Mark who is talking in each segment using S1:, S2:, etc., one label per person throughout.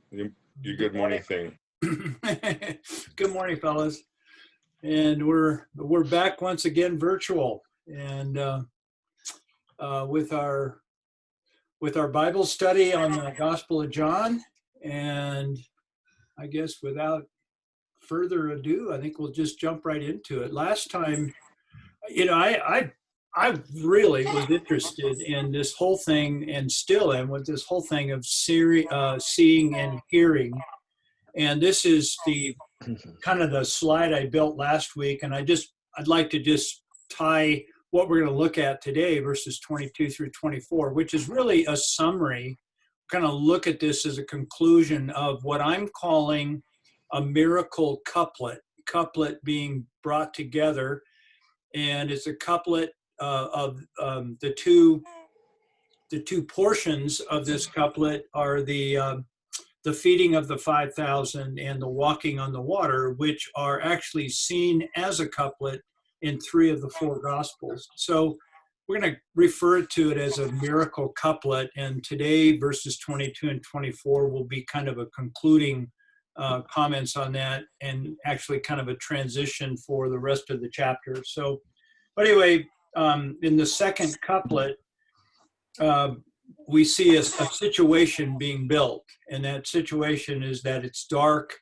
S1: Your good morning thing.
S2: Good morning, fellas. And we're back once again virtual, and with our Bible study on the Gospel of John. And I guess without further ado, I think we'll just jump right into it. Last time, I really was interested in this whole thing, and still am, with this whole thing of seeing and hearing. And this is the kind of the slide I built last week, and I'd like to just tie what we're going to look at today, verses 22 through 24, which is really a summary. Kind of look at this as a conclusion of what I'm calling a miracle couplet being brought together. And it's a couplet of the two portions of this couplet are the feeding of the 5,000 and the walking on the water, which are actually seen as a couplet in 3 of the 4 Gospels. So we're going to refer to it as a miracle couplet. And today, verses 22 and 24 will be kind of a concluding comments on that, and actually kind of a transition for the rest of the chapter. So, but anyway, in the second couplet, we see a situation being built, and that situation is that it's dark,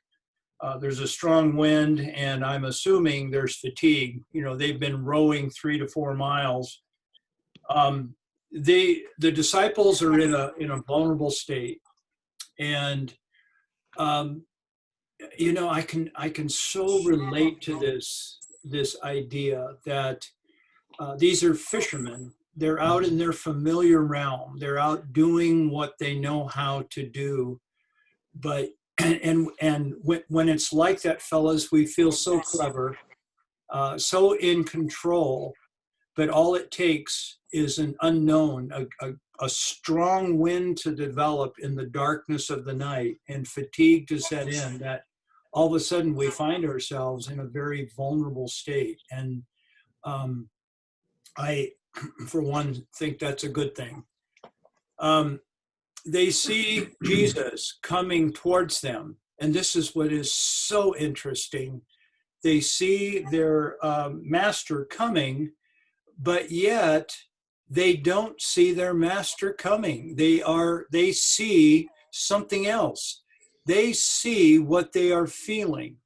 S2: there's a strong wind, and I'm assuming there's fatigue. They've been rowing 3 to 4 miles. The disciples are in a vulnerable state, and I can so relate to this idea that these are fishermen. They're out in their familiar realm. They're out doing what they know how to do. But and when it's like that, fellas, we feel so clever, so in control. But all it takes is an unknown, a strong wind to develop in the darkness of the night, and fatigue to set in, that all of a sudden we find ourselves in a very vulnerable state. And I, for one, think that's a good thing. They see Jesus coming towards them, and this is what is so interesting. They see their master coming, but yet they don't see their master coming. They see something else. They see what they are feeling.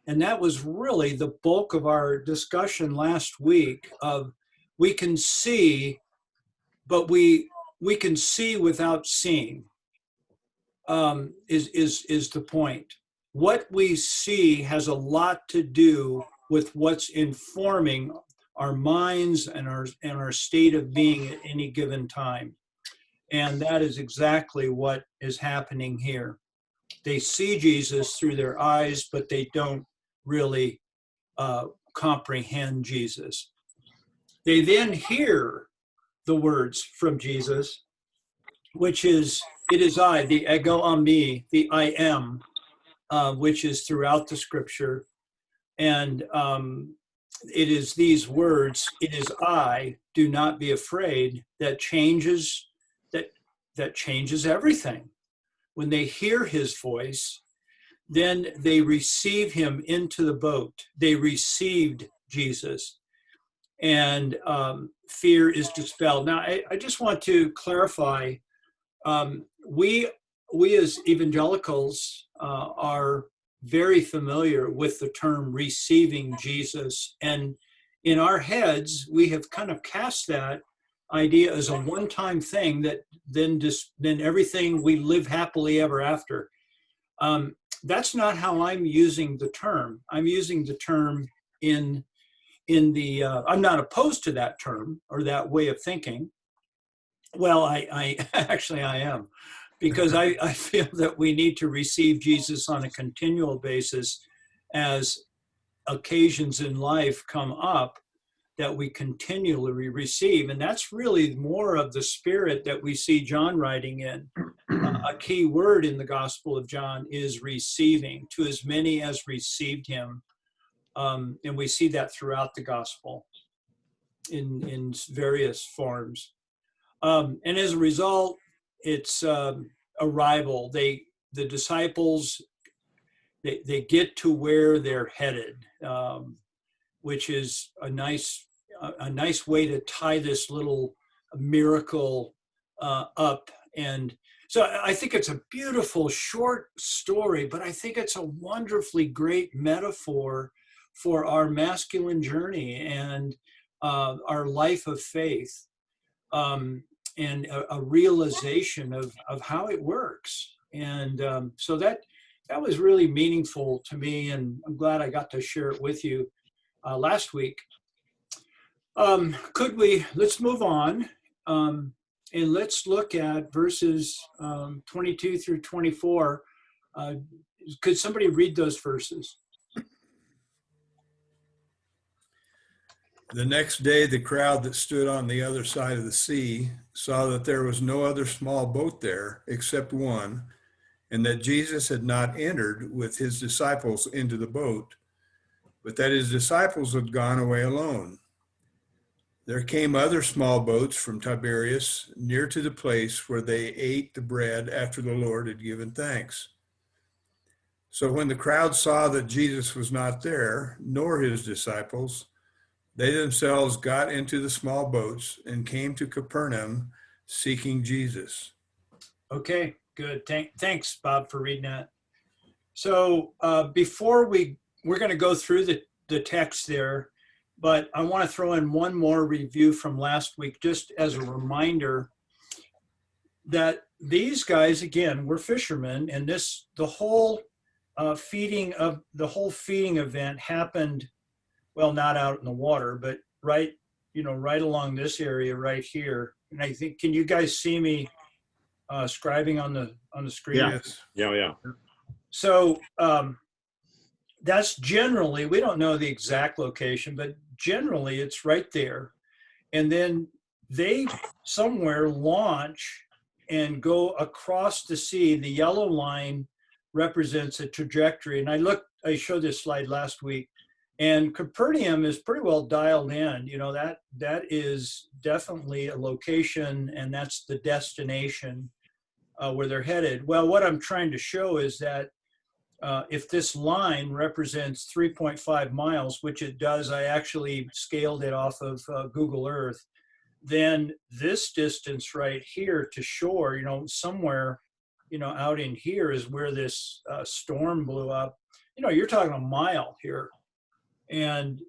S2: And that was really the bulk of our discussion last week of, we can see, but we can see without seeing, is the point. What we see has a lot to do with what's informing our minds and our state of being at any given time. And that is exactly what is happening here. They see Jesus through their eyes, but they don't really comprehend Jesus. They then hear the words from Jesus, which is, it is I, the ego eimi, the I am, which is throughout the scripture. And it is these words, it is I, do not be afraid, that changes everything. When they hear his voice, then they receive him into the boat. They received Jesus, and fear is dispelled. Now, I just want to clarify, we as evangelicals are very familiar with the term receiving Jesus. And in our heads, we have kind of cast that idea as a one-time thing, that then everything, we live happily ever after. That's not how I'm using the term. I'm using the term in the, I'm not opposed to that term or that way of thinking. Well, I actually I am, because I feel that we need to receive Jesus on a continual basis as occasions in life come up, that we continually receive. And that's really more of the spirit that we see John writing in. A key word in the Gospel of John is receiving, to as many as received him. And we see that throughout the Gospel in various forms. And as a result, it's arrival. the disciples, they get to where they're headed, which is a nice way to tie this little miracle up. And so I think it's a beautiful short story, but I think it's a wonderfully great metaphor for our masculine journey and our life of faith, and a realization of how it works. And so that was really meaningful to me, and I'm glad I got to share it with you last week. Let's move on, and let's look at verses 22 through 24. Could somebody read those verses?
S3: The next day, the crowd that stood on the other side of the sea saw that there was no other small boat there except one, and that Jesus had not entered with his disciples into the boat, but that his disciples had gone away alone. There came other small boats from Tiberias near to the place where they ate the bread after the Lord had given thanks. So when the crowd saw that Jesus was not there, nor his disciples, they themselves got into the small boats and came to Capernaum seeking Jesus.
S2: Okay, good. Thanks, Bob, for reading that. So before we're going to go through the text there, but I want to throw in one more review from last week, just as a reminder that these guys, again, were fishermen, and the whole feeding event happened, well, not out in the water, but right along this area right here. And I think, can you guys see me scribing on the screen?
S3: Yes.
S1: Yeah.
S2: So that's generally, we don't know the exact location, but generally it's right there. And then they somewhere launch and go across the sea. The yellow line represents a trajectory. And I showed this slide last week. And Capernaum is pretty well dialed in. That is definitely a location, and that's the destination where they're headed. Well, what I'm trying to show is that if this line represents 3.5 miles, which it does, I actually scaled it off of Google Earth, then this distance right here to shore, somewhere, out in here is where this storm blew up. You're talking a mile here. And,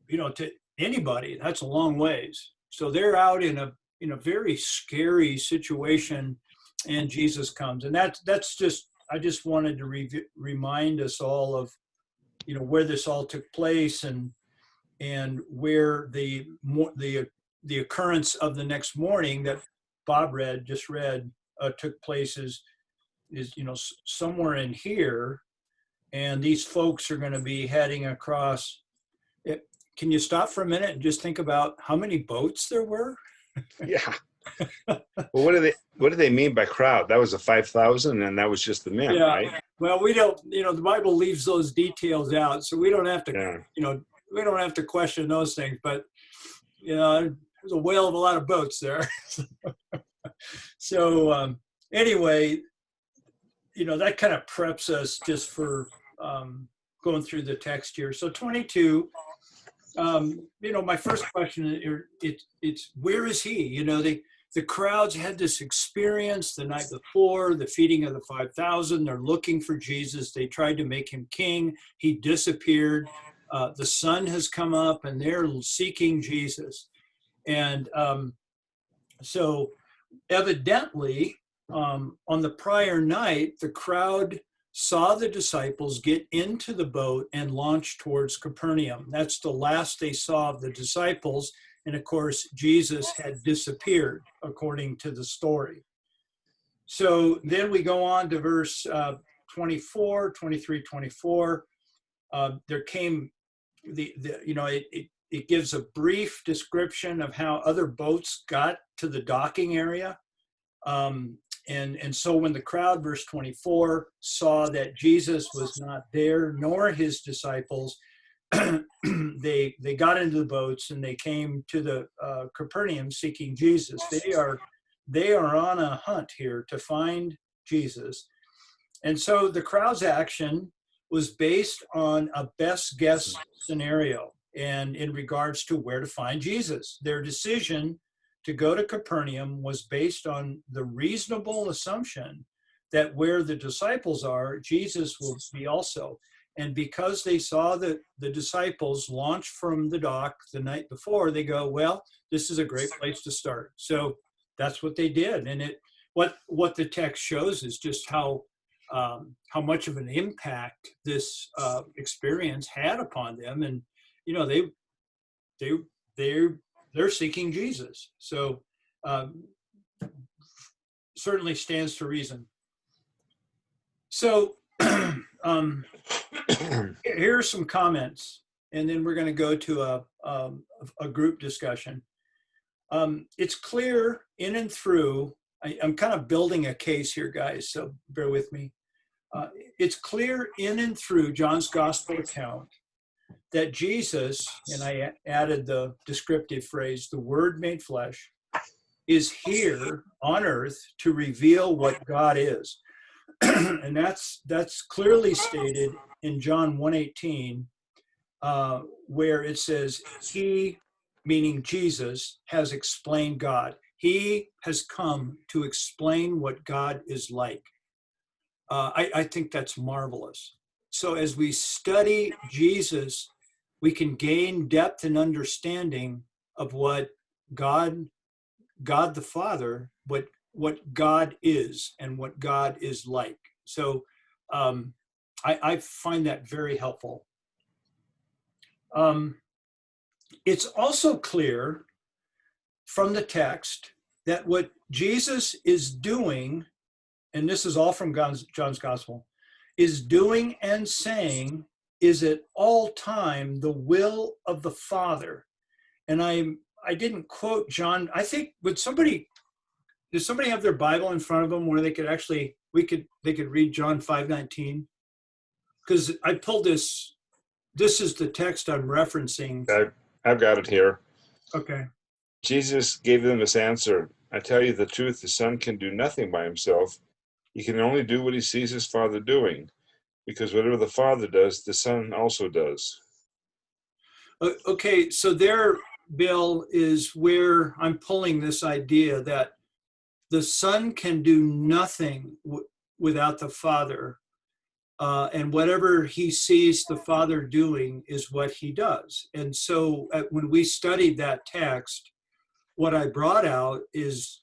S2: to anybody, that's a long ways. So they're out in a very scary situation, and Jesus comes. And that's just, I just wanted to remind us all of, where this all took place, and where the occurrence of the next morning that Bob just read took place is somewhere in here. And these folks are going to be heading across. Can you stop for a minute and just think about how many boats there were?
S4: Yeah. Well, what do they mean by crowd? That was a 5,000, and that was just the men, right?
S2: Well, we don't. The Bible leaves those details out, so we don't have to. We don't have to question those things. But there's a whale of a lot of boats there. So anyway, that kind of preps us just for going through the text here. So 22, my first question, it's where is he? The crowds had this experience the night before, the feeding of the 5,000. They're looking for Jesus. They tried to make him king. He disappeared. The sun has come up, and they're seeking Jesus. And so evidently, on the prior night, the crowd saw the disciples get into the boat and launch towards Capernaum. That's the last they saw of the disciples. And of course, Jesus had disappeared, according to the story. So then we go on to verse 24, 23, 24. There came it gives a brief description of how other boats got to the docking area. And so when the crowd, verse 24, saw that Jesus was not there, nor his disciples, they got into the boats and they came to the Capernaum seeking Jesus. They are on a hunt here to find Jesus. And so the crowd's action was based on a best guess scenario and in regards to where to find Jesus. Their decision to go to Capernaum was based on the reasonable assumption that where the disciples are, Jesus will be also. And because they saw the disciples launch from the dock the night before, they go, well, this is a great place to start. So that's what they did. And what the text shows is just how much of an impact this experience had upon them. And, you know, they're seeking Jesus. So certainly stands to reason. So here are some comments, and then we're going to go to a group discussion. It's clear in and through, I'm kind of building a case here, guys, so bear with me. It's clear in and through John's gospel account that Jesus, and I added the descriptive phrase, the Word made flesh, is here on earth to reveal what God is. And that's clearly stated in John 1:18, where it says, he, meaning Jesus, has explained God. He has come to explain what God is like. I think that's marvelous. So as we study Jesus, we can gain depth and understanding of what God the Father, what God is and what God is like. So I find that very helpful. It's also clear from the text that what Jesus is doing, and this is all from John's gospel, is doing and saying is at all time the will of the Father. And I didn't quote John. I think does somebody have their Bible in front of them where they could actually they could read John 5:19? Because I pulled this. This is the text I'm referencing.
S4: I've got it here.
S2: Okay.
S4: Jesus gave them this answer. I tell you the truth, the Son can do nothing by himself. He can only do what he sees his Father doing, because whatever the Father does, the Son also does.
S2: Okay, so there, Bill, is where I'm pulling this idea that the Son can do nothing without the Father, and whatever he sees the Father doing is what he does. And so when we studied that text, what I brought out is,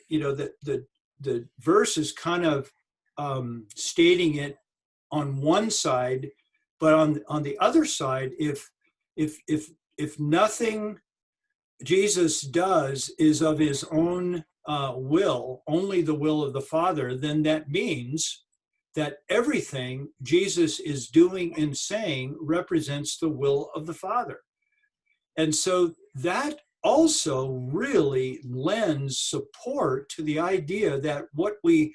S2: you know, the verse is kind of stating it on one side, but on the other side, if nothing Jesus does is of his own will, only the will of the Father, then that means that everything Jesus is doing and saying represents the will of the Father. And so that also really lends support to the idea that what we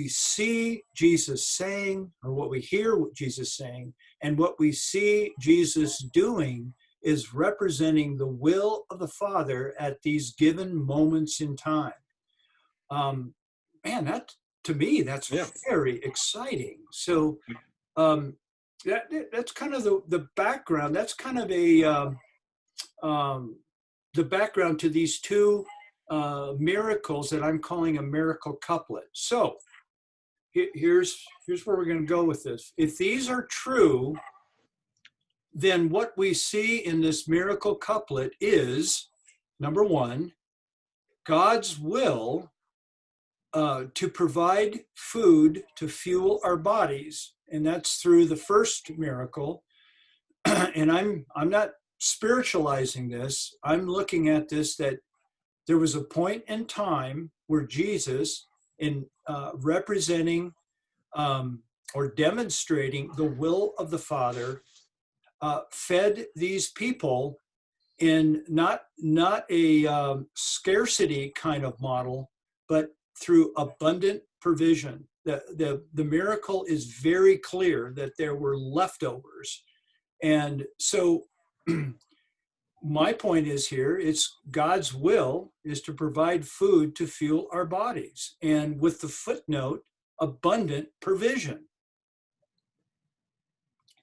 S2: see Jesus saying, or what we hear what Jesus saying, and what we see Jesus doing is representing the will of the Father at these given moments in time. Man, that, to me, that's very exciting. So that's kind of the background. That's kind of the background to these two miracles that I'm calling a miracle couplet. So here's where we're going to go with this. If these are true, then what we see in this miracle couplet is, number one, God's will to provide food to fuel our bodies, and that's through the first miracle. And I'm not spiritualizing this. I'm looking at this, that there was a point in time where Jesus, in representing or demonstrating the will of the Father, fed these people in not a scarcity kind of model, but through abundant provision. The miracle is very clear that there were leftovers. And so my point is here, it's God's will is to provide food to fuel our bodies. And with the footnote abundant provision.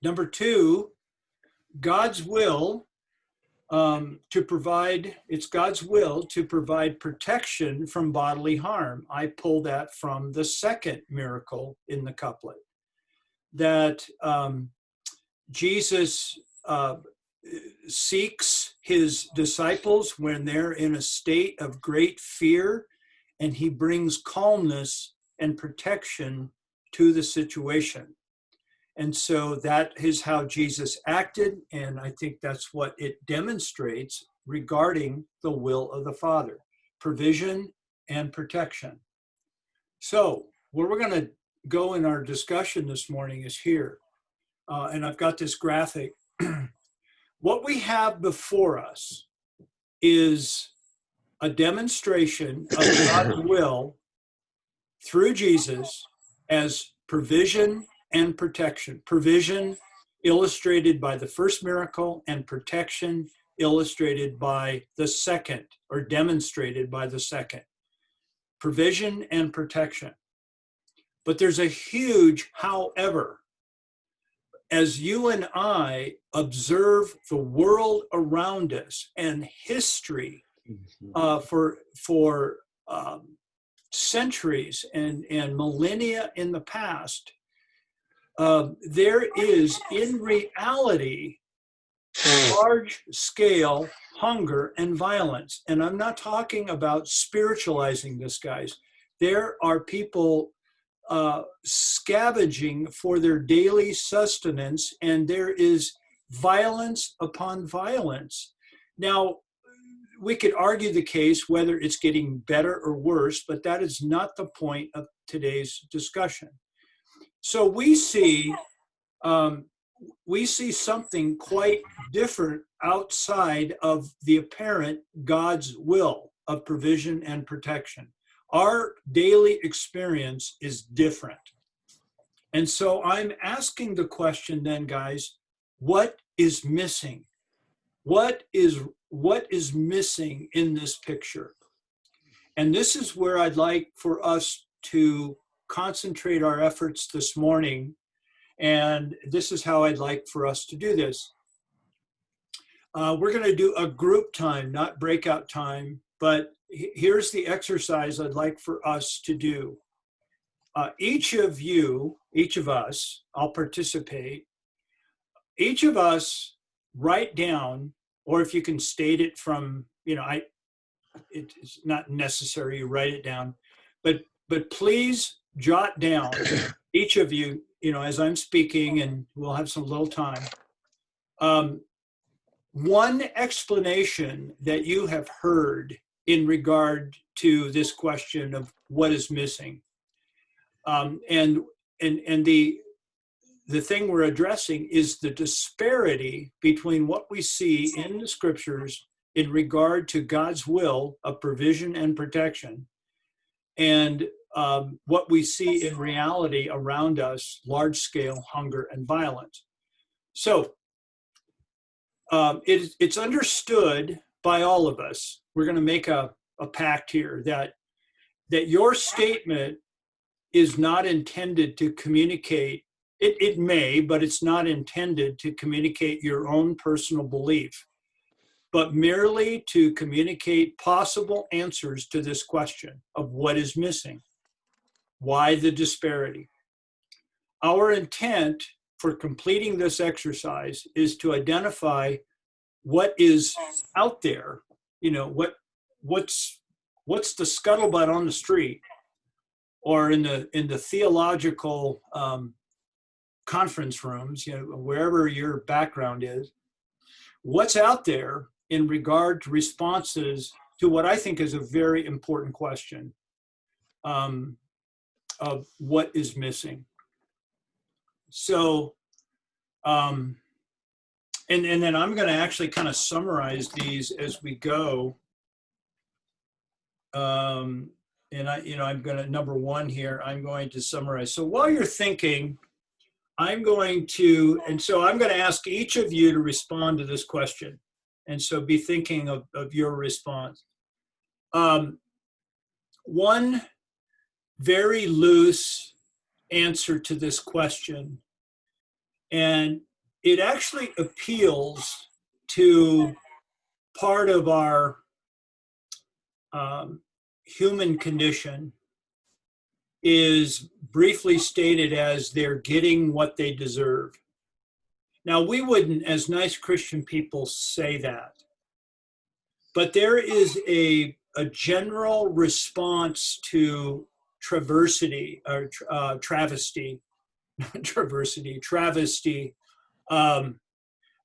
S2: Number two, God's will to provide, it's God's will to provide protection from bodily harm. I pull that from the second miracle in the couplet, that Jesus seeks his disciples when they're in a state of great fear, and he brings calmness and protection to the situation. And so that is how Jesus acted, and I think that's what it demonstrates regarding the will of the Father, provision and protection. So where we're going to go in our discussion this morning is here, and I've got this graphic. What we have before us is a demonstration of God's will through Jesus as provision and protection. Provision illustrated by the first miracle, and protection illustrated by the second, or demonstrated by the second. Provision and protection. But there's a huge however. As you and I observe the world around us and history for centuries and millennia in the past, there is in reality large-scale hunger and violence. And I'm not talking about spiritualizing this, guys. There are people scavenging for their daily sustenance, and there is violence upon violence. Now, we could argue the case whether it's getting better or worse, but that is not the point of today's discussion. So we see something quite different outside of the apparent God's will of provision and protection. Our daily experience is different. And so I'm asking the question then, guys, what is missing? What is missing in this picture? And this is where I'd like for us to concentrate our efforts this morning. And this is how I'd like for us to do this. We're going to do a group time, not breakout time, but here's the exercise I'd like for us to do. Each of us, I'll participate. Each of us write down, or if you can state it from, it's not necessary you write it down, but please jot down, each of you, as I'm speaking, and we'll have some little time, one explanation that you have heard in regard to this question of what is missing. And the thing we're addressing is the disparity between what we see in the scriptures in regard to God's will of provision and protection, and what we see in reality around us, large-scale hunger and violence. So it's understood by all of us. We're going to make a pact here that your statement is not intended to communicate. It may, but it's not intended to communicate your own personal belief, but merely to communicate possible answers to this question of what is missing. Why the disparity? Our intent for completing this exercise is to identify what is out there, what's the scuttlebutt on the street, or in the theological conference rooms, wherever your background is, what's out there in regard to responses to what I think is a very important question of what is missing. So, and then I'm going to actually kind of summarize these as we go. And I'm going to, number one here, I'm going to summarize. So while you're thinking, I'm going to ask each of you to respond to this question. And so be thinking of your response. One very loose answer to this question. And it actually appeals to part of our human condition, is briefly stated as they're getting what they deserve. Now, we wouldn't, as nice Christian people, say that. But there is a general response to travesty,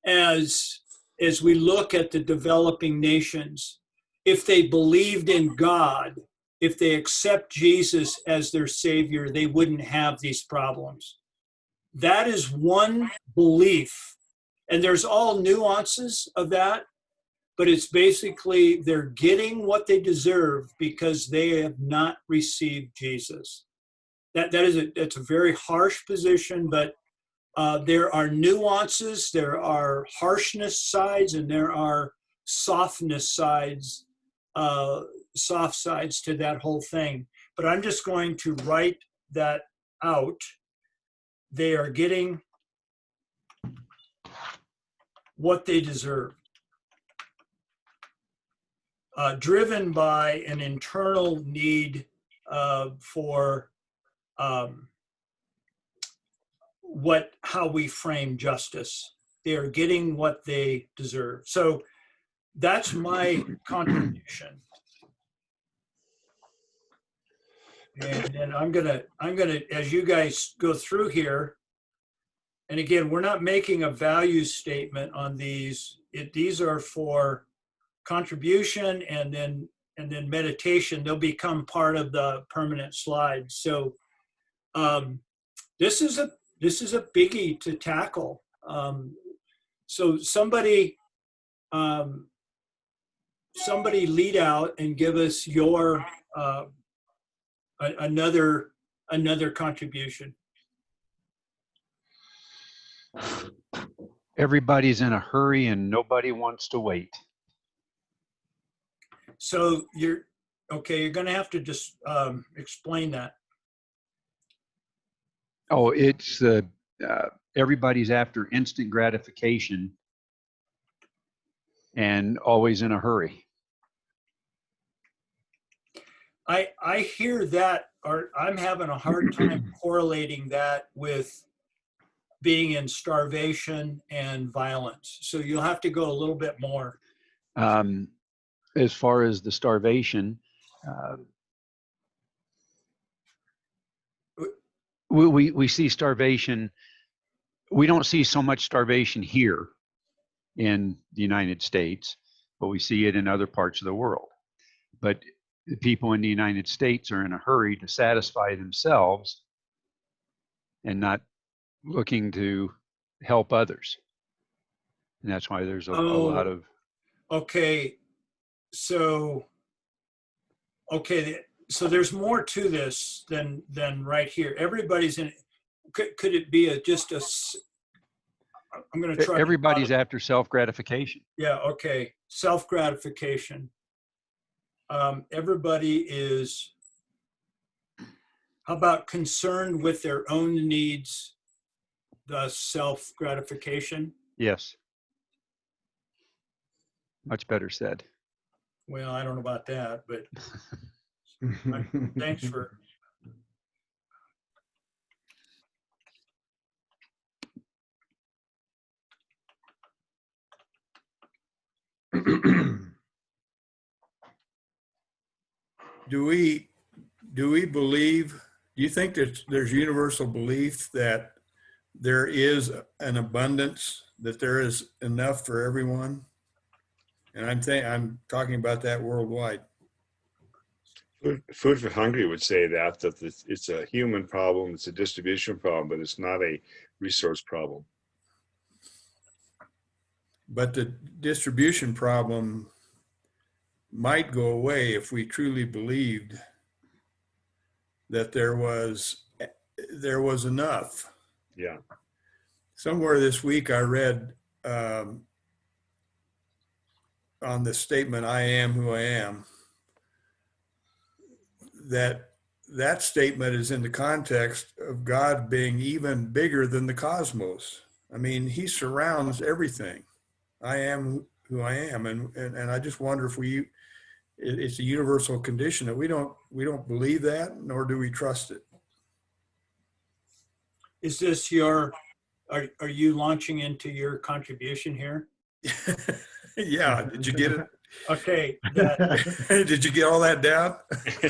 S2: as we look at the developing nations. If they believed in God, if they accept Jesus as their Savior, they wouldn't have these problems. That is one belief. And there's all nuances of that, but it's basically they're getting what they deserve because they have not received Jesus. That's a very harsh position, but there are nuances, there are harshness sides, and there are softness sides, soft sides to that whole thing. But I'm just going to write that out. They are getting what they deserve, driven by an internal need for how we frame justice. They are getting what they deserve. So that's my contribution. And then I'm gonna, as you guys go through here, and again, we're not making a value statement on these. These are for contribution and then meditation. They'll become part of the permanent slides. So this is a biggie to tackle. So somebody lead out and give us your another contribution.
S5: Everybody's in a hurry and nobody wants to wait.
S2: So you're going to have to just explain that.
S5: Oh, it's everybody's after instant gratification and always in a hurry.
S2: I hear that, or I'm having a hard time correlating that with being in starvation and violence. So you'll have to go a little bit more.
S5: As far as the starvation, we see starvation. We don't see so much starvation here in the United States, but we see it in other parts of the world. But the people in the United States are in a hurry to satisfy themselves and not looking to help others. And that's why there's a lot of...
S2: Okay. So there's more to this than right here. Everybody's in. Could it be I'm going to try.
S5: Everybody's after self-gratification.
S2: Yeah. Okay. Self-gratification. Everybody is. How about concerned with their own needs? The self-gratification.
S5: Yes. Much better said.
S2: Well, I don't know about that, but thanks for.
S3: Do we believe, do you think that there's universal belief that there is an abundance, that there is enough for everyone? And I'm talking about that worldwide.
S4: Food for Hungry would say that it's a human problem, it's a distribution problem, but it's not a resource problem.
S3: But the distribution problem might go away if we truly believed that there was enough.
S4: Yeah. Somewhere
S3: this week I read on the statement, "I am who I am," that that statement is in the context of God being even bigger than the cosmos. I mean, he surrounds everything. I am who I am. And I just wonder if it's a universal condition that we don't believe that, nor do we trust it.
S2: Is this are you launching into your contribution here?
S3: Yeah. Did you get it?
S2: Okay.
S3: Did you get all that down?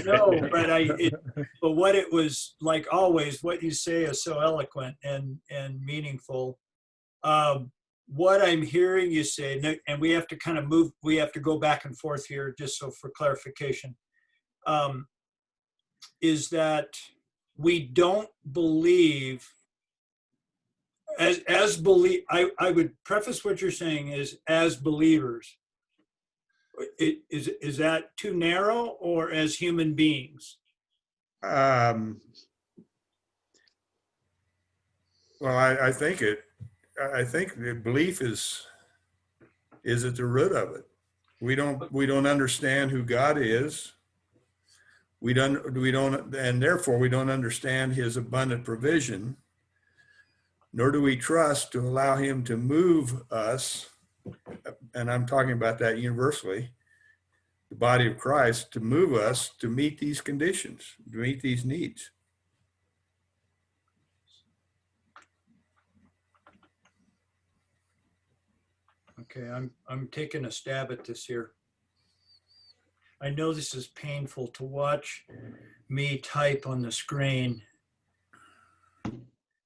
S2: No, but what it was, like always, what you say is so eloquent and meaningful. What I'm hearing you say, and we have to kind of we have to go back and forth here just so for clarification, is that we don't believe I would preface what you're saying is as believers. Is that too narrow, or as human beings?
S3: Well, I think the belief is at the root of it. We don't understand who God is. We don't, and therefore we don't understand his abundant provision, nor do we trust to allow him to move us. And I'm talking about that universally, the body of Christ, to move us to meet these conditions, to meet these needs.
S2: Okay, I'm taking a stab at this here. I know this is painful to watch me type on the screen.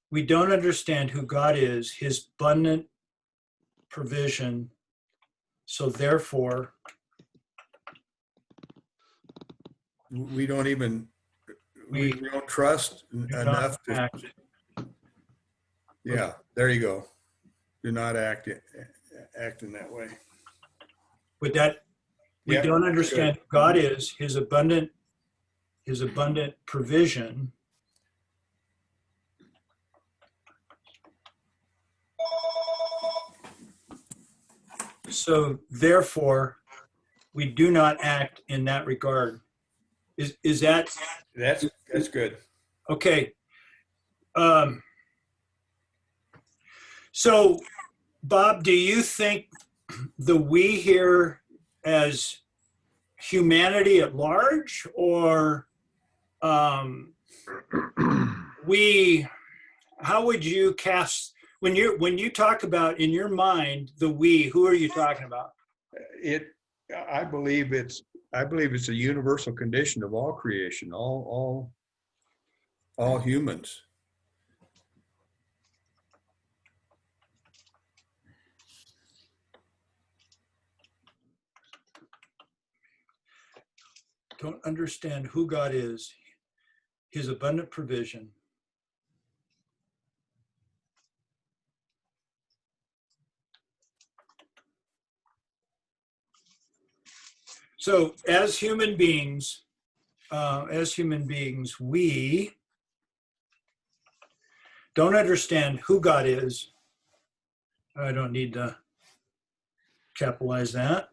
S2: We don't understand who God is, his abundant provision. So therefore,
S3: We don't even, we
S2: we
S3: don't trust
S2: do
S3: enough
S2: not
S3: to,
S2: act.
S3: yeah, there you go. Do not act in that way.
S2: With that, we
S3: Yep,
S2: don't
S3: that's
S2: understand
S3: good.
S2: who God is, his abundant provision. So therefore, we do not act in that regard. Is that
S3: That's good.
S2: okay? So, Bob, do you think the we here as humanity at large, or we? How would you cast when you talk about in your mind the we? Who are you talking about?
S3: I believe it's a universal condition of all creation, all humans.
S2: Don't understand who God is, his abundant provision. So as human beings, we don't understand who God is. I don't need to capitalize that.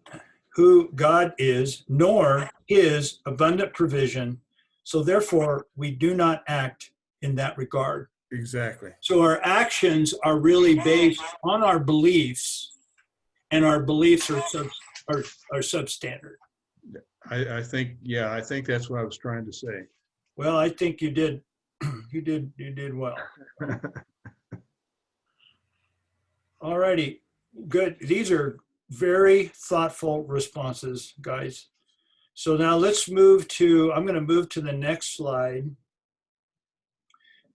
S2: Who God is, nor his abundant provision. So therefore, we do not act in that regard.
S3: Exactly.
S2: So our actions are really based on our beliefs, and our beliefs are substandard.
S3: I think that's what I was trying to say.
S2: Well, I think you did. You did well. All righty, good. These are very thoughtful responses, guys. So now let's I'm going to move to the next slide,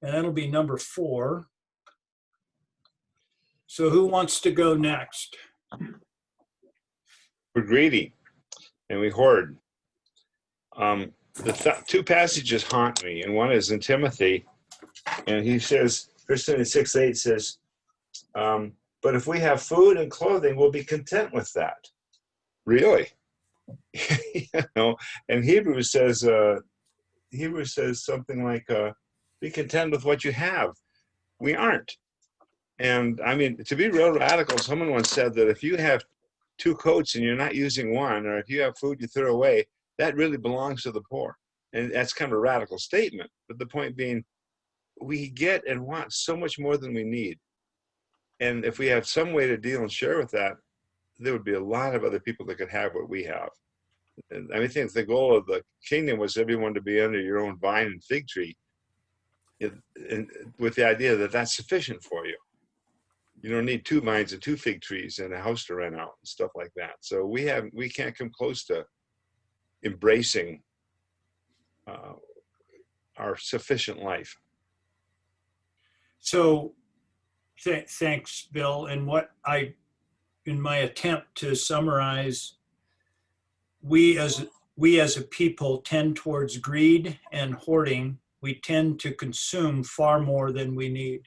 S2: and that'll be number 4. So who wants to go next?
S4: We're greedy and we hoard. The 2 passages haunt me, and one is in Timothy, and he says, 1 Timothy 6:8 says, but if we have food and clothing, we'll be content with that. Really? And Hebrews says something like, be content with what you have. We aren't. And I mean, to be real radical, someone once said that if you have 2 coats and you're not using one, or if you have food you throw away, that really belongs to the poor. And that's kind of a radical statement. But the point being, we get and want so much more than we need. And if we have some way to deal and share with that, there would be a lot of other people that could have what we have. And I think the goal of the kingdom was everyone to be under your own vine and fig tree, and with the idea that that's sufficient for you. You don't need 2 vines and 2 fig trees and a house to rent out and stuff like that. So we can't come close to embracing our sufficient life.
S2: So thanks, Bill. And in my attempt to summarize, we as a people tend towards greed and hoarding. We tend to consume far more than we need.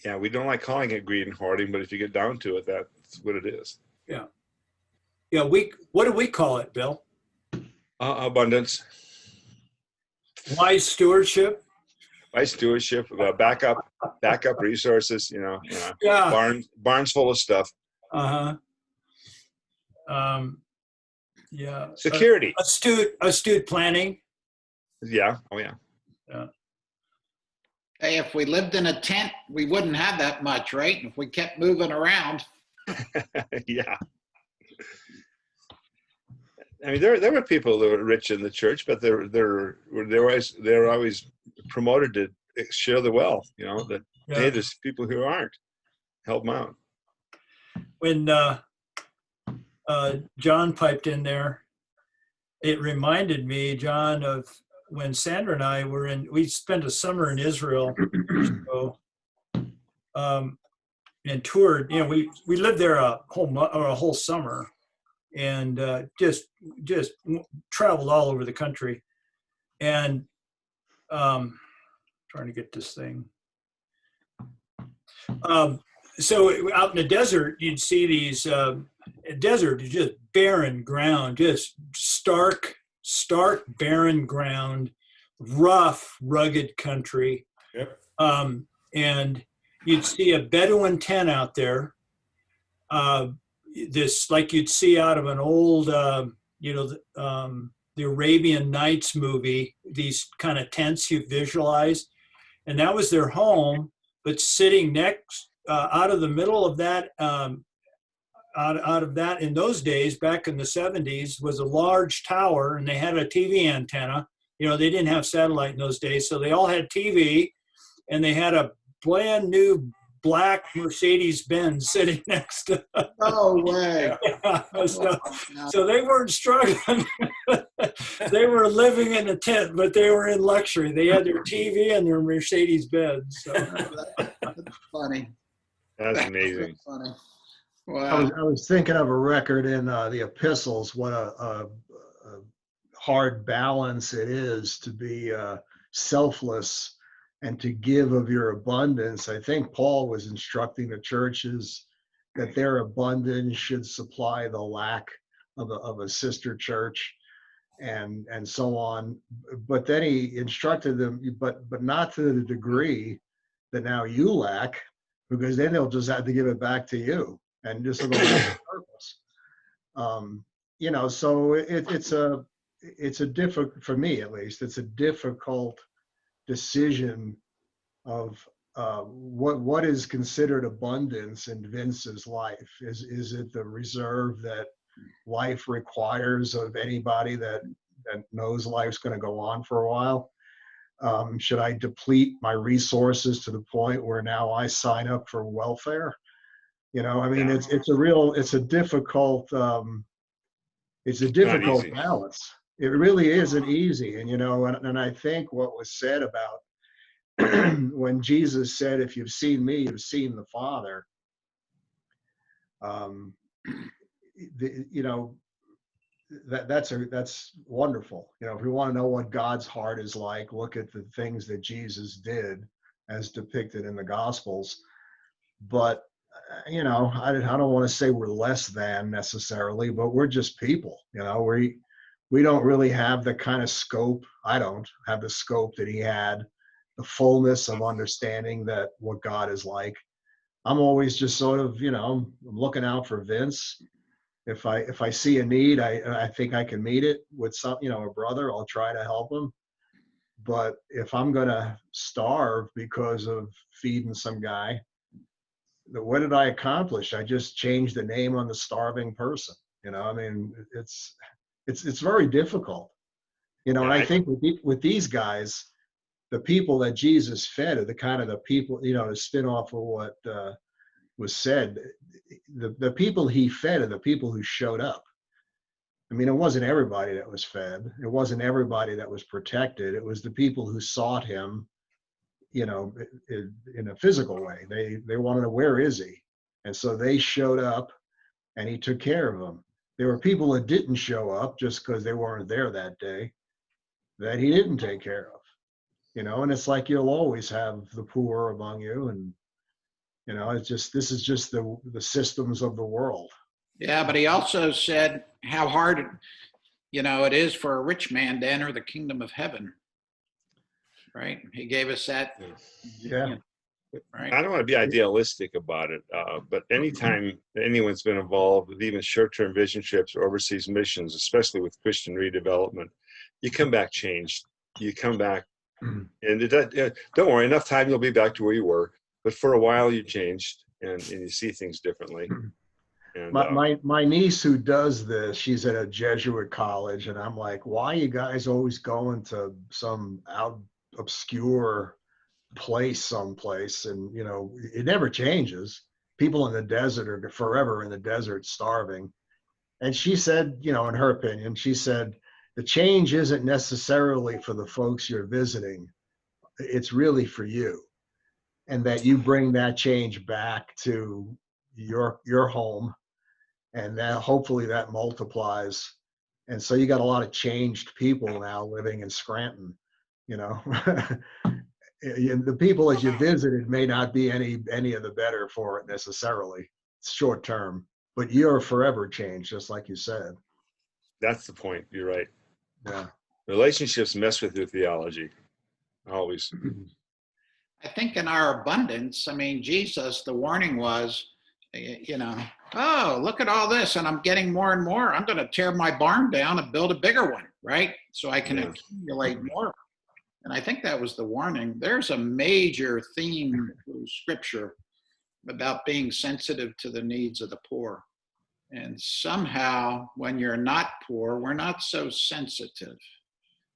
S4: Yeah, we don't like calling it greed and hoarding, but if you get down to it, that's what it is.
S2: Yeah. Yeah. What do we call it, Bill?
S4: Abundance.
S2: Wise stewardship.
S4: Wise stewardship, backup resources.
S2: Yeah.
S4: Barns full of stuff.
S2: Yeah.
S4: Security.
S2: Astute planning.
S4: Yeah. Oh yeah.
S2: Yeah.
S6: Hey, if we lived in a tent, we wouldn't have that much, right? If we kept moving around.
S4: Yeah. I mean, there were people that were rich in the church, but they're always promoted to share the wealth. That hey, there's people who aren't. Help them out.
S2: When John piped in there, it reminded me, John, of when Sandra and I we spent a summer in Israel years ago, and toured. We lived there a whole summer, and just traveled all over the country, and trying to get this thing. So out in the desert, you'd see these desert is just barren ground, just stark barren ground, rough, rugged country.
S3: Yep.
S2: And you'd see a Bedouin tent out there. This, like you'd see out of an old, the Arabian Nights movie, these kind of tents you visualize. And that was their home, but sitting next, out of the middle of that, out of that in those days, back in the 70s, was a large tower, and they had a TV antenna. They didn't have satellite in those days, so they all had TV, and they had a brand new black Mercedes-Benz sitting next to them.
S6: No way.
S2: Yeah, so they weren't struggling. They were living in a tent, but they were in luxury. They had their TV and their Mercedes-Benz. So.
S6: That's funny.
S4: That's amazing.
S6: That's funny. Wow.
S7: I was thinking of a record in the epistles, what a hard balance it is to be selfless and to give of your abundance. I think Paul was instructing the churches that their abundance should supply the lack of a sister church, and so on. But then he instructed them, but not to the degree that now you lack, because then they'll just have to give it back to you, and just for the purpose. So it's a difficult, for me at least, it's a difficult decision of what is considered abundance in Vince's life. Is it the reserve that life requires of anybody that knows life's going to go on for a while? Should I deplete my resources to the point where now I sign up for welfare? It's a difficult balance. It really isn't easy. And I think what was said about when Jesus said, if you've seen me, you've seen the Father, that's wonderful. If we want to know what God's heart is like, look at the things that Jesus did as depicted in the Gospels. But I don't want to say we're less than necessarily, but we're just people. We don't really have the kind of scope. I don't have the scope that he had, the fullness of understanding that what God is like. I'm always just sort of, I'm looking out for Vince, If I see a need, I think I can meet it with some, a brother, I'll try to help him. But if I'm gonna starve because of feeding some guy, what did I accomplish? I just changed the name on the starving person. I mean, it's very difficult. And
S4: Yeah,
S7: I think with these guys, the people that Jesus fed are the kind of the people, to spin off of what was said, the people he fed are the people who showed up. I mean, it wasn't everybody that was fed. It wasn't everybody that was protected. It was the people who sought him, in a physical way. They wanted to know, where is he? And so they showed up and he took care of them. There were people that didn't show up just because they weren't there that day that he didn't take care of. And it's like you'll always have the poor among you. And, this is just the systems of the world.
S6: Yeah, but he also said how hard, it is for a rich man to enter the kingdom of heaven. Right? He gave us that.
S7: Yeah.
S6: Right.
S4: I don't want to be idealistic about it, but anytime anyone's been involved with even short-term vision trips or overseas missions, especially with Christian redevelopment, you come back changed. You come back, and don't worry, enough time you'll be back to where you were. But for a while, you changed, and you see things differently. And,
S7: my niece who does this, she's at a Jesuit college, and I'm like, why are you guys always going to some obscure place someplace? And it never changes. People in the desert are forever in the desert starving. And she said, in her opinion, she said, the change isn't necessarily for the folks you're visiting. It's really for you. And that you bring that change back to your home, and that hopefully that multiplies. And so you got a lot of changed people now living in Scranton, the people that you visited may not be any of the better for it necessarily. It's short term, but you're forever changed, just like you said.
S4: that's the point. You're right.
S7: Yeah.
S4: Relationships mess with your theology, always.
S6: I think in our abundance, Jesus, the warning was, oh, look at all this, and I'm getting more and more. I'm going to tear my barn down and build a bigger one, right? So I can accumulate more. And I think that was the warning. There's a major theme through Scripture about being sensitive to the needs of the poor. And somehow, when you're not poor, we're not so sensitive.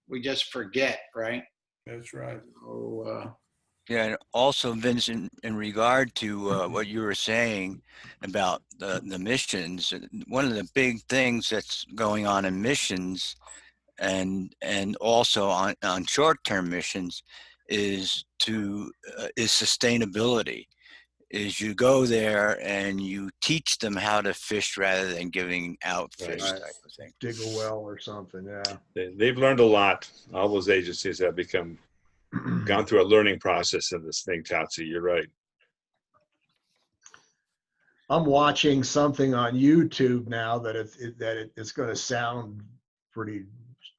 S6: We just forget, right?
S3: That's right.
S6: So,
S8: Yeah, and also, Vincent, in regard to what you were saying about the missions, one of the big things that's going on in missions and also on short-term missions is sustainability. Is you go there and you teach them how to fish rather than giving out fish
S7: Right.
S8: type of thing.
S7: Dig a well or something. Yeah.
S4: They've learned a lot. All those agencies have gone through a learning process in this thing, Tatsi. You're right.
S7: I'm watching something on YouTube now that it's going to sound pretty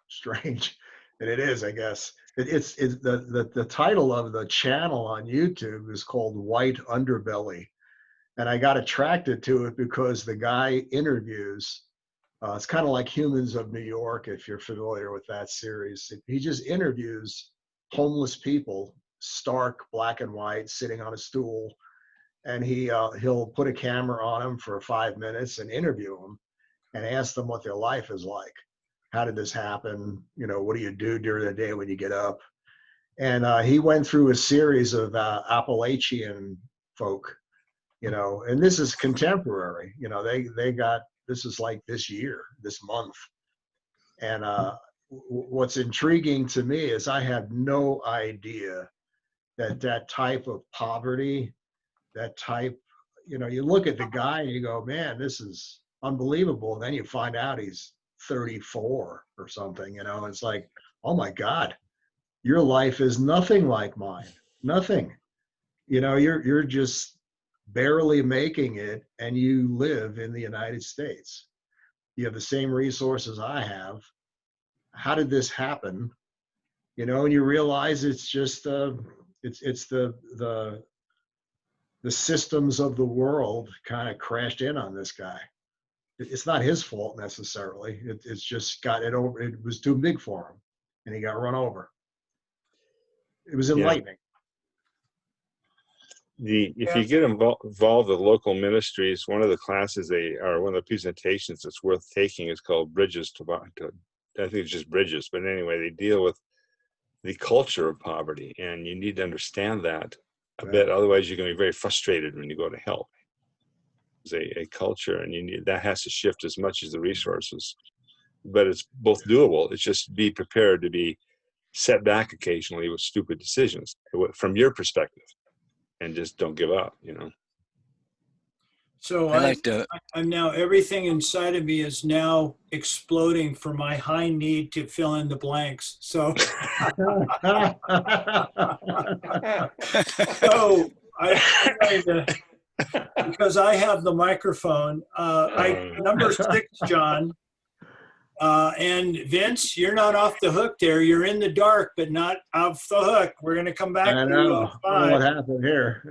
S7: strange, and it is, I guess. It's the title of the channel on YouTube is called White Underbelly, and I got attracted to it because the guy interviews. It's kind of like Humans of New York, if you're familiar with that series. He just interviews homeless people, stark black and white, sitting on a stool, and he'll put a camera on them for 5 minutes and interview them and ask them what their life is like. How did this happen? What do you do during the day when you get up? And he went through a series of Appalachian folk, and this is contemporary. They got, this is like this year, this month. And what's intriguing to me is I have no idea that type of poverty, that type, you look at the guy and you go, man, this is unbelievable. And then you find out he's 34 or something, it's like, oh my God, your life is nothing like mine. Nothing. You're just barely making it, and you live in the United States. You have the same resources I have. How did this happen? And you realize it's just it's the systems of the world kind of crashed in on this guy. It's not his fault necessarily. It's just got it over. It was too big for him, and he got run over. It was
S4: Yeah.
S7: enlightening.
S4: If you get involved with local ministries, one of the classes one of the presentations that's worth taking is called Bridges to I think it's just Bridges, but anyway, they deal with the culture of poverty, and you need to understand that a bit. Otherwise, you're going to be very frustrated when you go to help. There's a culture, and that has to shift as much as the resources. But it's both doable. It's just be prepared to be set back occasionally with stupid decisions from your perspective. And just don't give up,
S2: So
S8: I like to.
S2: I'm now, everything inside of me is now exploding for my high need to fill in the blanks. So, so because I have the microphone, number 6, John, and Vince, you're not off the hook there. You're in the dark, but not off the hook. We're going to come back
S7: I
S2: to
S7: know. I don't know
S2: 5.
S7: what happened here.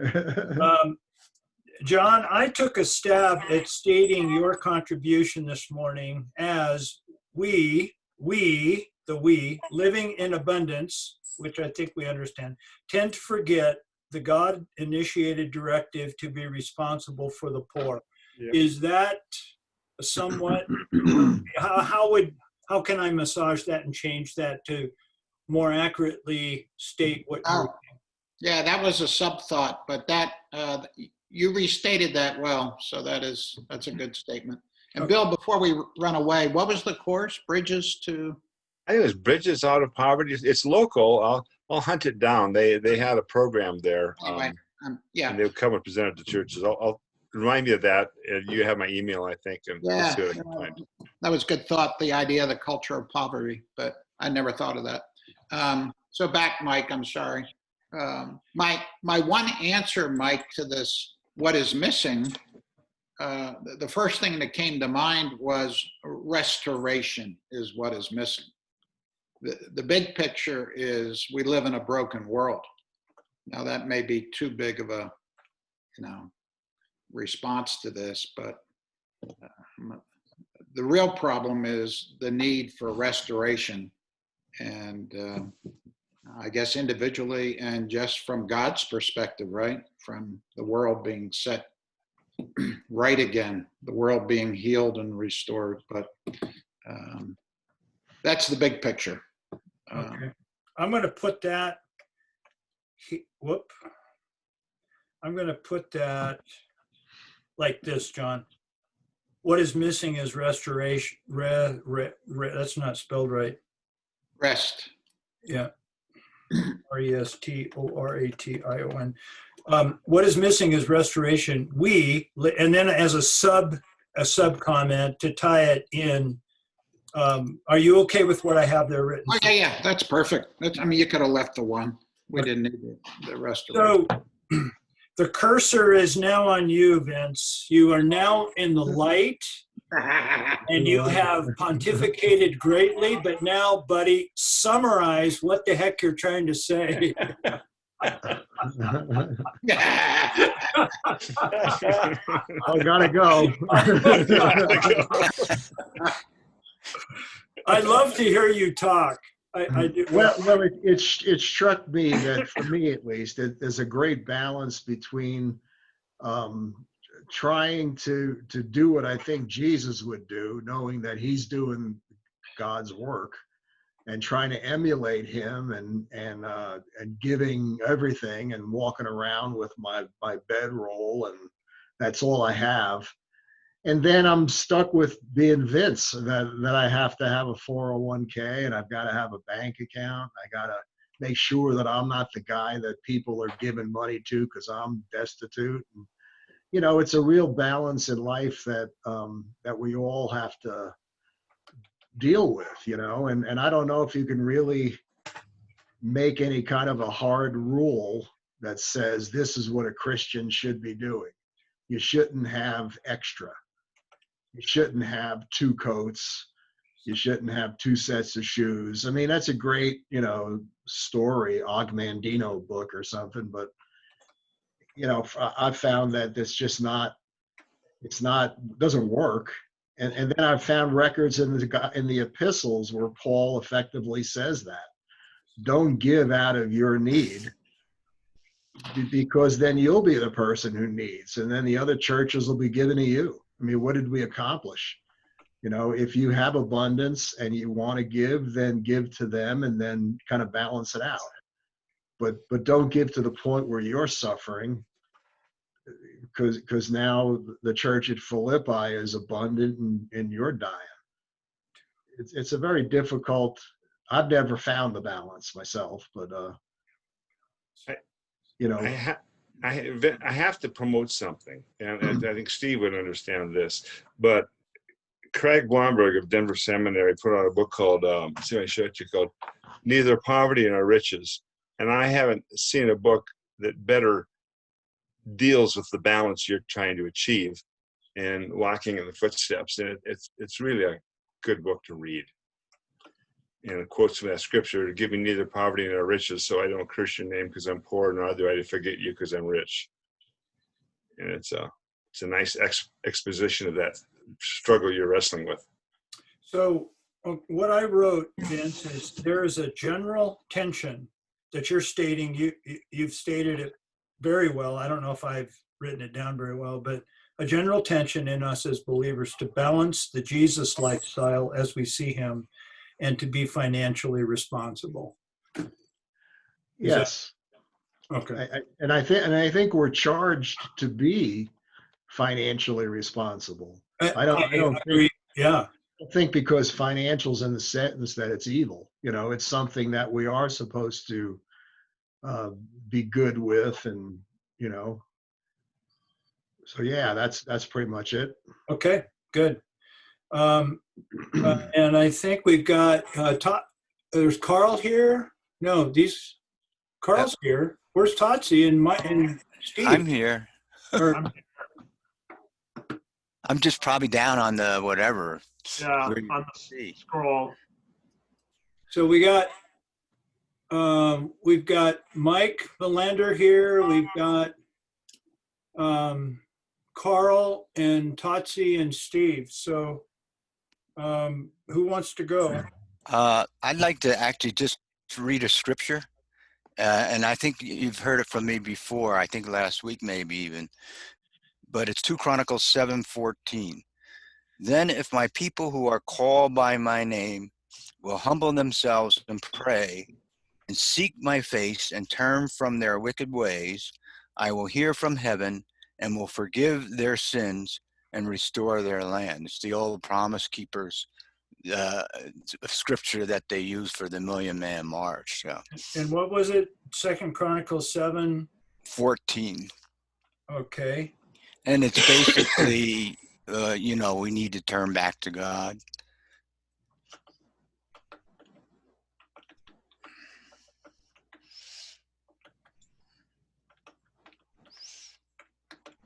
S2: John, I took a stab at stating your contribution this morning as we, living in abundance, which I think we understand, tend to forget the God-initiated directive to be responsible for the poor.
S4: Yeah.
S2: Is that somewhat, how can I massage that and change that to more accurately state what you're saying?
S6: Yeah, that was a sub thought, but that you restated that well, so that's a good statement. And Bill, before we run away, what was the course? Bridges to?
S4: I think it was Bridges Out of Poverty. It's local. I'll hunt it down. They had a program there.
S6: Anyway, yeah.
S4: And they'll come and present it to churches. I'll remind me of that. You have my email, I think, and we'll see what I can find.
S6: That was good thought, the idea of the culture of poverty, but I never thought of that. So back, Mike, I'm sorry. My one answer, Mike, to this, what is missing, the first thing that came to mind was restoration is what is missing. The big picture is we live in a broken world. Now that may be too big of a, response to this, but the real problem is the need for restoration, and I guess individually and just from God's perspective, right? From the world being set right again, the world being healed and restored. But that's the big picture.
S2: Okay. I'm going to put that, I'm going to put that like this, John. What is missing is restoration. That's not spelled right.
S6: Rest.
S2: Yeah. RESTORATION. What is missing is restoration. And then as a sub comment to tie it in. Are you okay with what I have there written?
S6: Oh, yeah, that's perfect. You could have left the one. We didn't need the restoration.
S2: So the cursor is now on you, Vince. You are now in the light, and you have pontificated greatly. But now, buddy, summarize what the heck you're trying to say.
S7: I gotta go.
S2: I love to hear you talk. I do.
S7: Well, it struck me that, for me at least, there's a great balance between trying to do what I think Jesus would do, knowing that he's doing God's work, and trying to emulate him, and giving everything, and walking around with my bedroll, and that's all I have. And then I'm stuck with being Vince, that I have to have a 401k, and I've got to have a bank account. I got to make sure that I'm not the guy that people are giving money to because I'm destitute. And, it's a real balance in life that we all have to deal with, and I don't know if you can really make any kind of a hard rule that says this is what a Christian should be doing. You shouldn't have extra. You shouldn't have 2 coats. You shouldn't have 2 sets of shoes. That's a great, story, Ogmandino book or something. But, I found that it's just not, doesn't work. And then I've found records in the epistles where Paul effectively says that. Don't give out of your need, because then you'll be the person who needs, and then the other churches will be given to you. I mean, what did we accomplish? You know, if you have abundance and you want to give, then give to them and then kind of balance it out. But don't give to the point where you're suffering, because now the church at Philippi is abundant and you're dying. It's a very difficult. I've never found the balance myself, but you know,
S4: I have to promote something, and I think Steve would understand this. But Craig Blomberg of Denver Seminary put out a book called called "Neither Poverty Nor Riches," and I haven't seen a book that better deals with the balance you're trying to achieve and walking in the footsteps. And it's really a good book to read. And it quotes from that scripture, "Give me neither poverty nor riches, so I don't curse your name because I'm poor, nor do I forget you because I'm rich." And it's a nice exposition of that struggle you're wrestling with.
S2: So what I wrote, Vince, is there is a general tension that you're stating. You've stated it very well. I don't know if I've written it down very well, but a general tension in us as believers to balance the Jesus lifestyle as we see him and to be financially responsible.
S7: yes.
S2: Okay.
S7: I think we're charged to be financially responsible. I don't
S2: agree. Yeah.
S7: think because financials in the sentence that it's evil. You know, it's something that we are supposed to be good with, and you know. So yeah, that's pretty much it.
S2: Okay. Good. And I think we've got there's Carl here. No, Carl's here. Where's Totsi and Steve?
S8: I'm here.
S2: Or,
S8: I'm just probably down on the whatever.
S9: Yeah,
S8: where you
S9: on
S8: can
S9: the
S8: see.
S9: scroll.
S2: so we've got Mike Melander here. We've got Carl and Totsi and Steve. So who wants to go?
S8: I'd like to actually just read a scripture. And I think you've heard it from me before, I think last week maybe even, but it's 2 Chronicles 7:14. "Then if my people who are called by my name will humble themselves and pray and seek my face and turn from their wicked ways, I will hear from heaven and will forgive their sins and restore their land." It's the old Promise Keepers scripture that they use for the Million Man March. So.
S2: And what was it? 2 Chronicles 7:14. Okay.
S8: And it's basically, we need to turn back to God.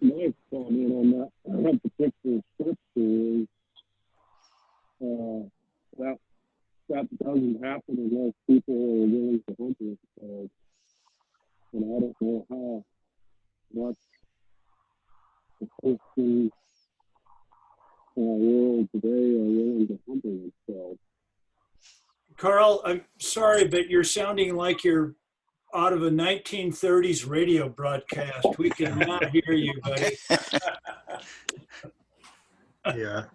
S10: My comment on that particular scripture is that doesn't happen unless people are willing to humble themselves. And I don't know how much the Christian world today are willing to humble themselves.
S2: Carl, I'm sorry, but you're sounding like you're out of a 1930s radio broadcast. We cannot hear you, buddy.
S7: Yeah.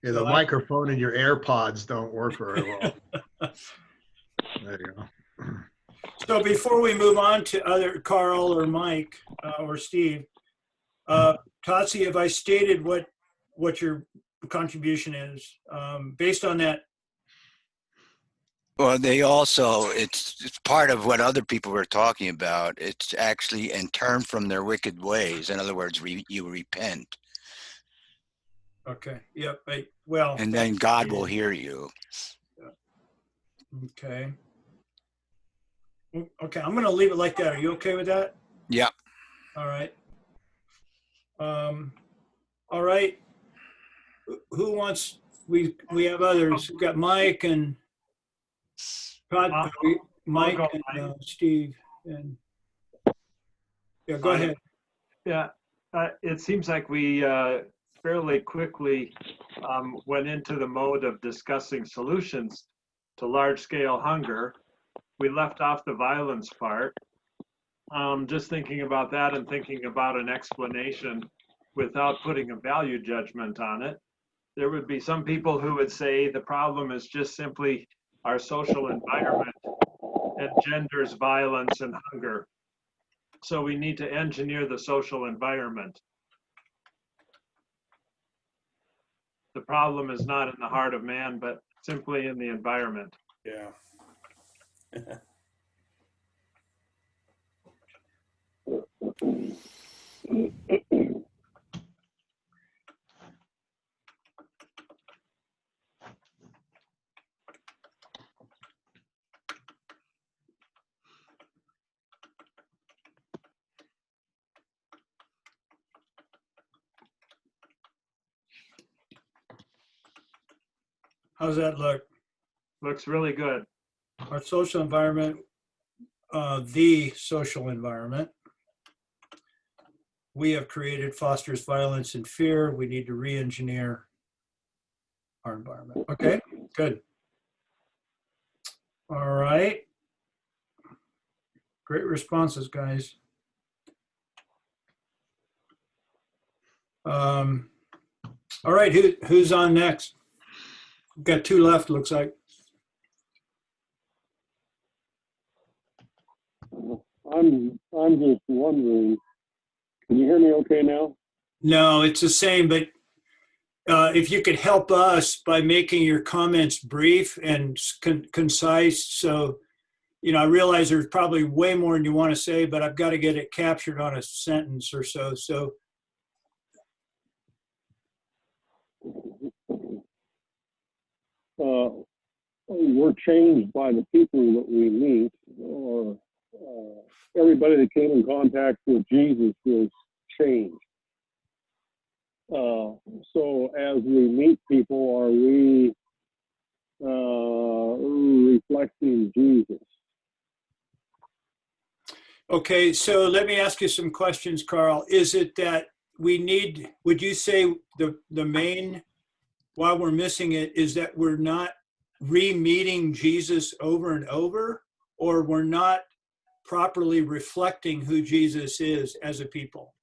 S7: Yeah, the microphone and your AirPods don't work very well. There you go.
S2: So before we move on to other Carl or Mike or Steve, Totsi, have I stated what your contribution is based on that?
S8: Well, they also, it's part of what other people were talking about. It's actually, and turn from their wicked ways. In other words, you repent.
S2: Okay. Yep.
S8: And then God will hear you.
S2: Okay. Okay. I'm going to leave it like that. Are you okay with that?
S8: Yeah.
S2: All right. All right. Who wants? We have others. We've got Mike and Mike and Steve and yeah. Go ahead.
S9: Yeah, it seems like we fairly quickly went into the mode of discussing solutions to large-scale hunger. We left off the violence part. Just thinking about that and thinking about an explanation without putting a value judgment on it. There would be some people who would say the problem is just simply our social environment engenders violence and hunger. So we need to engineer the social environment. The problem is not in the heart of man, but simply in the environment.
S1: Yeah.
S2: How's that look?
S9: Looks really good.
S2: Our social environment, the social environment we have created fosters violence and fear. We need to re-engineer our environment. Okay, good. All right. Great responses, guys. All right, who's on next? We've got two left, looks like.
S10: I'm just wondering, can you hear me okay now?
S2: No, it's the same, but if you could help us by making your comments brief and concise. So, you know, I realize there's probably way more than you want to say, but I've got to get it captured on a sentence or so. So,
S10: we're changed by the people that we meet, or everybody that came in contact with Jesus was changed. So as we meet people, are we reflecting Jesus?
S2: okay, so let me ask you some questions, Carl. Is it that we need, would you say the main, why we're missing it, is that we're not re-meeting Jesus over and over, or we're not properly reflecting who Jesus is as a people?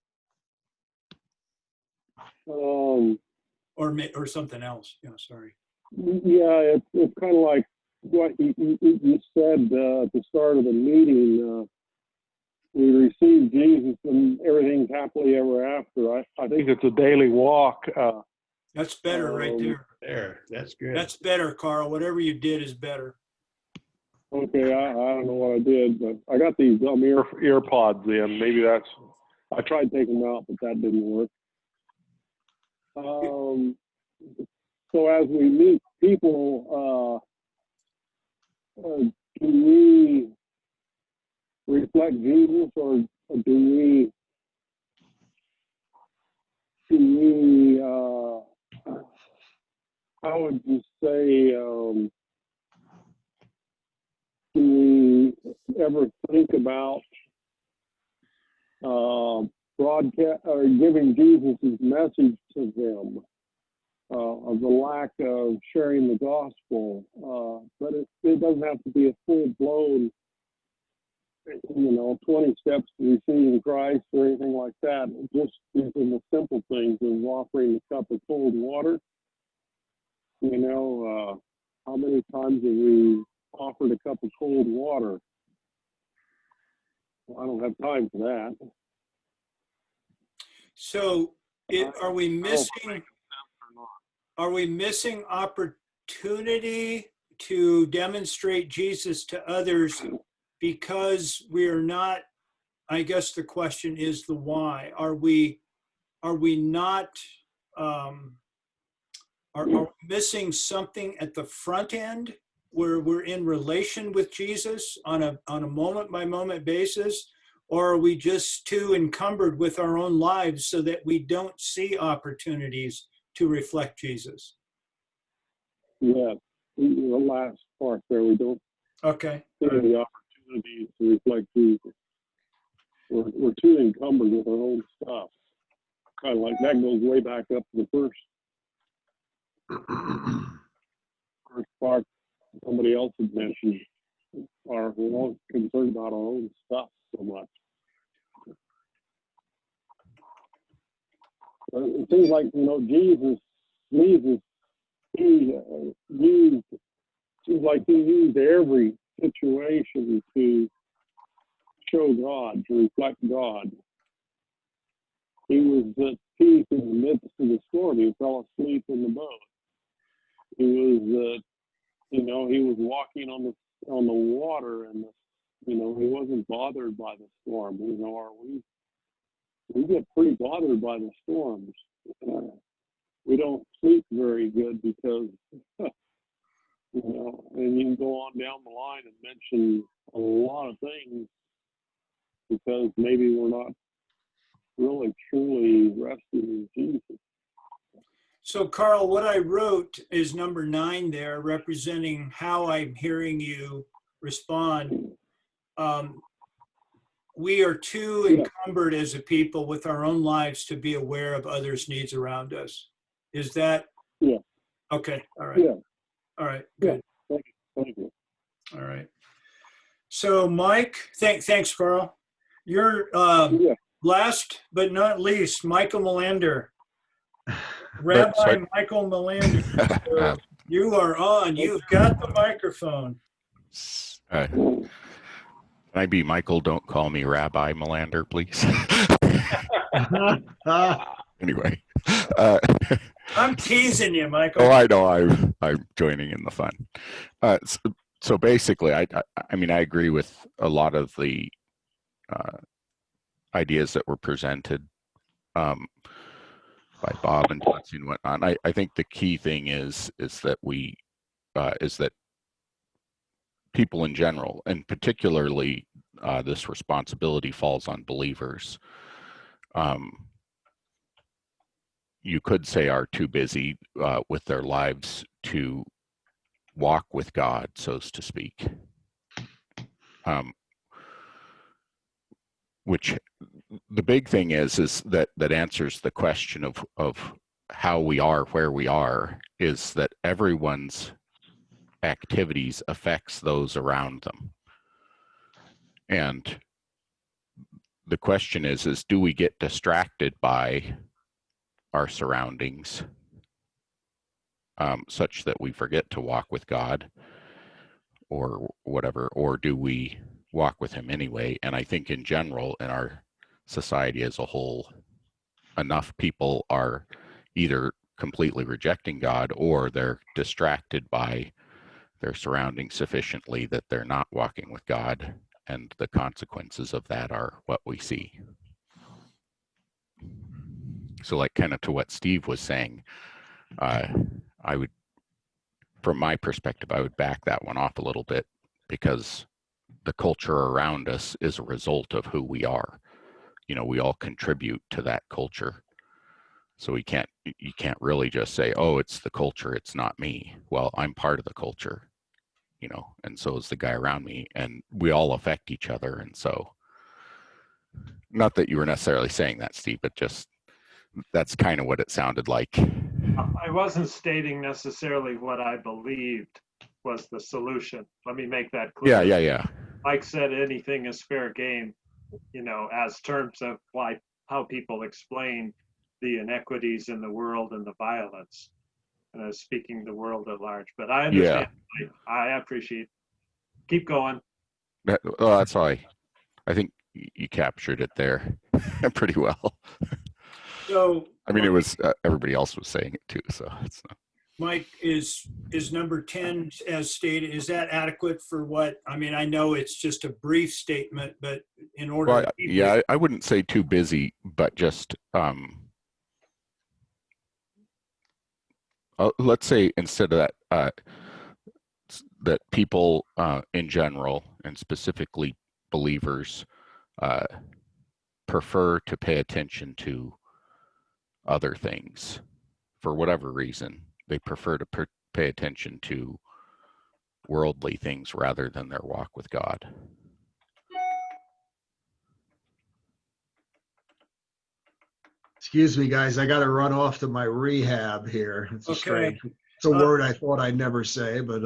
S2: Or something else. Yeah, sorry.
S10: Yeah, it's kind of like what you said at the start of the meeting. We receive Jesus and everything's happily ever after. I think it's a daily walk.
S2: That's better right there.
S3: There, that's good.
S2: That's better, Carl. Whatever you did is better.
S10: Okay, I don't know what I did, but I got these ear pods in. Maybe that's. I tried taking them out, but that didn't work. So as we meet people, do we reflect Jesus, or do we how would you say, do we ever think about broadcast or giving Jesus' message to them, of the lack of sharing the gospel? But it doesn't have to be a full-blown, 20 steps to receiving Christ or anything like that. It just is in the simple things of offering a cup of cold water. How many times have we offered a cup of cold water? Well, I don't have time for that.
S2: So are we missing opportunity to demonstrate Jesus to others because we're not, I guess the question is the why. Are we not, are we missing something at the front end where we're in relation with Jesus on a moment by moment basis? Or are we just too encumbered with our own lives so that we don't see opportunities to reflect Jesus?
S10: Yeah, the last part there, we don't
S2: Okay.
S10: see any opportunities to reflect Jesus. We're too encumbered with our own stuff. kind of like that goes way back up to the first part somebody else had mentioned. We're all concerned about our own stuff so much. But it seems like, Jesus, he used, seems like he used every situation to show God, to reflect God. He was at peace in the midst of the storm. He fell asleep in the boat. He was, he was walking on the water, and he wasn't bothered by the storm. We get pretty bothered by the storms. We don't sleep very good because, and you can go on down the line and mention a lot of things because maybe we're not really truly resting in Jesus.
S2: So, Carl, what I wrote is number 9 there, representing how I'm hearing you respond. We are too encumbered as a people with our own lives to be aware of others' needs around us. Is that?
S10: Yeah.
S2: Okay. All right.
S10: Yeah.
S2: All right. Good.
S10: Yeah. Thank you.
S2: All right. So, Mike, thanks, Carl. You're last but not least, Michael Melander. Rabbi Michael Melander. You are on. You've got the microphone.
S11: Can I be Michael? Don't call me Rabbi Melander, please. Anyway.
S2: I'm teasing you, Michael.
S11: Oh, I know. I'm joining in the fun. So basically, I mean, I agree with a lot of the ideas that were presented by Bob and Betsy and whatnot. I think the key thing is that people in general, and particularly this responsibility falls on believers, you could say are too busy with their lives to walk with God, so to speak. Which the big thing is that answers the question of how we are where we are, is that everyone's activities affects those around them. And the question is do we get distracted by our surroundings such that we forget to walk with God or whatever, or do we walk with him anyway? And I think in general, in our society as a whole, enough people are either completely rejecting God or they're distracted by their surroundings sufficiently that they're not walking with God, and the consequences of that are what we see. So like kind of to what Steve was saying, I would, from my perspective, I would back that one off a little bit, because the culture around us is a result of who we are. We all contribute to that culture. So you can't really just say, oh, it's the culture, it's not me. Well, I'm part of the culture, and so is the guy around me, and we all affect each other. And so, not that you were necessarily saying that, Steve, but just that's kind of what it sounded like.
S9: I wasn't stating necessarily what I believed was the solution. Let me make that clear.
S11: Yeah.
S9: Mike said anything is fair game, as terms of how people explain the inequities in the world and the violence. And I was speaking the world at large, but I understand. Yeah. I appreciate. Keep going.
S11: That's all. I think you captured it there pretty well.
S2: So
S11: I mean, it was everybody else was saying it too, so it's not.
S2: Mike, is number 10 as stated, is that adequate for what? I mean, I know it's just a brief statement, but in order.
S11: Well, I wouldn't say too busy, but just let's say instead of that, that people in general, and specifically believers, prefer to pay attention to other things for whatever reason. They prefer to pay attention to worldly things rather than their walk with God.
S7: Excuse me, guys. I got to run off to my rehab here. It's a
S2: Okay.
S7: strange. It's a word I thought I'd never say, but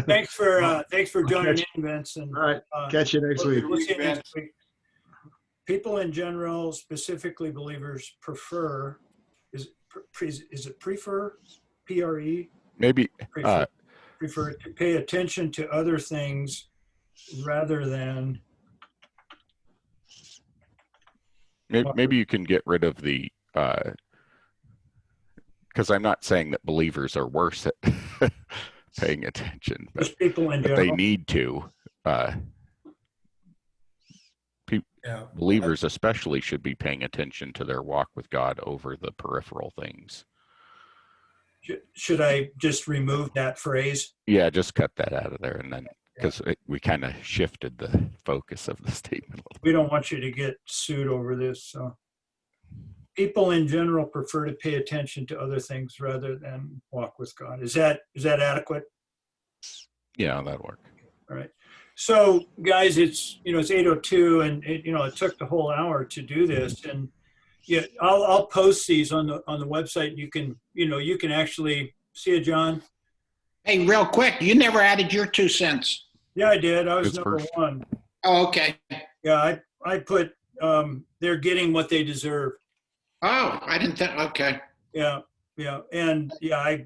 S2: Thanks for joining in, Vince. And
S7: all right. Catch you next week.
S2: we'll see you next week. People in general, specifically believers, prefer. Is it prefer? PRE?
S11: Maybe
S2: Prefer to pay attention to other things rather than.
S11: maybe you can get rid of the because I'm not saying that believers are worse at paying attention, but
S2: Just people in
S11: they
S2: general.
S11: need to. Believers especially should be paying attention to their walk with God over the peripheral things.
S2: Should I just remove that phrase?
S11: Yeah, just cut that out of there, and then because we kind of shifted the focus of the statement a little.
S2: We don't want you to get sued over this. So people in general prefer to pay attention to other things rather than walk with God. Is that adequate?
S11: Yeah, that'd work.
S2: All right. So guys, it's 8:02, and it took the whole hour to do this, and yeah, I'll post these on the website. You can actually see it, John.
S6: Hey, real quick, you never added your 2 cents.
S2: Yeah, I did. I was
S11: It's
S2: number
S11: first.
S2: 1.
S6: Oh, okay.
S2: Yeah, I put they're getting what they deserve.
S6: Oh, I didn't think, okay.
S2: Yeah, and yeah,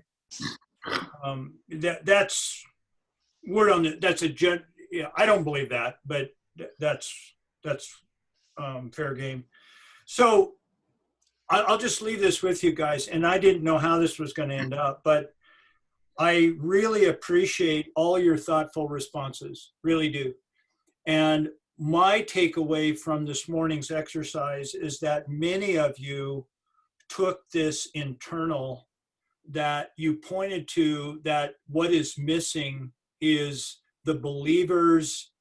S2: that's word on the. That's a gen. Yeah, I don't believe that, but that's fair game. So I'll just leave this with you guys, and I didn't know how this was going to end up, but I really appreciate all your thoughtful responses, really do. And my takeaway from this morning's exercise is that many of you took this internal, that you pointed to that what is missing is the believer's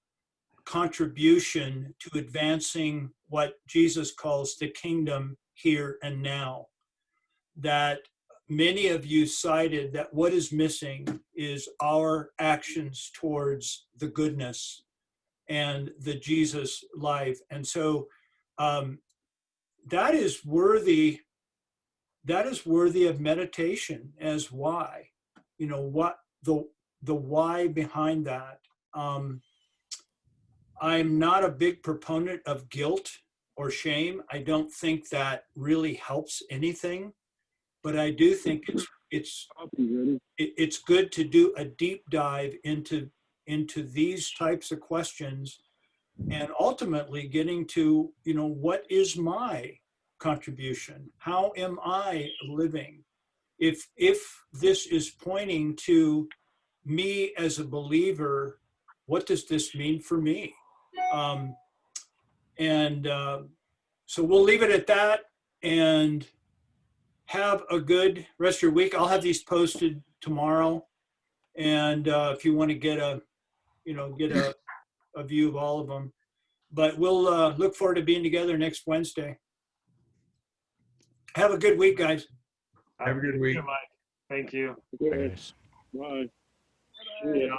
S2: contribution to advancing what Jesus calls the kingdom here and now. That many of you cited that what is missing is our actions towards the goodness and the Jesus life. And so that is worthy of meditation as why. What the why behind that. I'm not a big proponent of guilt or shame. I don't think that really helps anything, but I do think it's good to do a deep dive into these types of questions, and ultimately getting to, what is my contribution? How am I living? If this is pointing to me as a believer, what does this mean for me? So we'll leave it at that, and have a good rest of your week. I'll have these posted tomorrow, and if you want to get a view of all of them, but we'll look forward to being together next Wednesday. Have a good week, guys.
S3: Have a good week.
S9: Mike. Thank you.
S10: Bye.
S9: Yeah.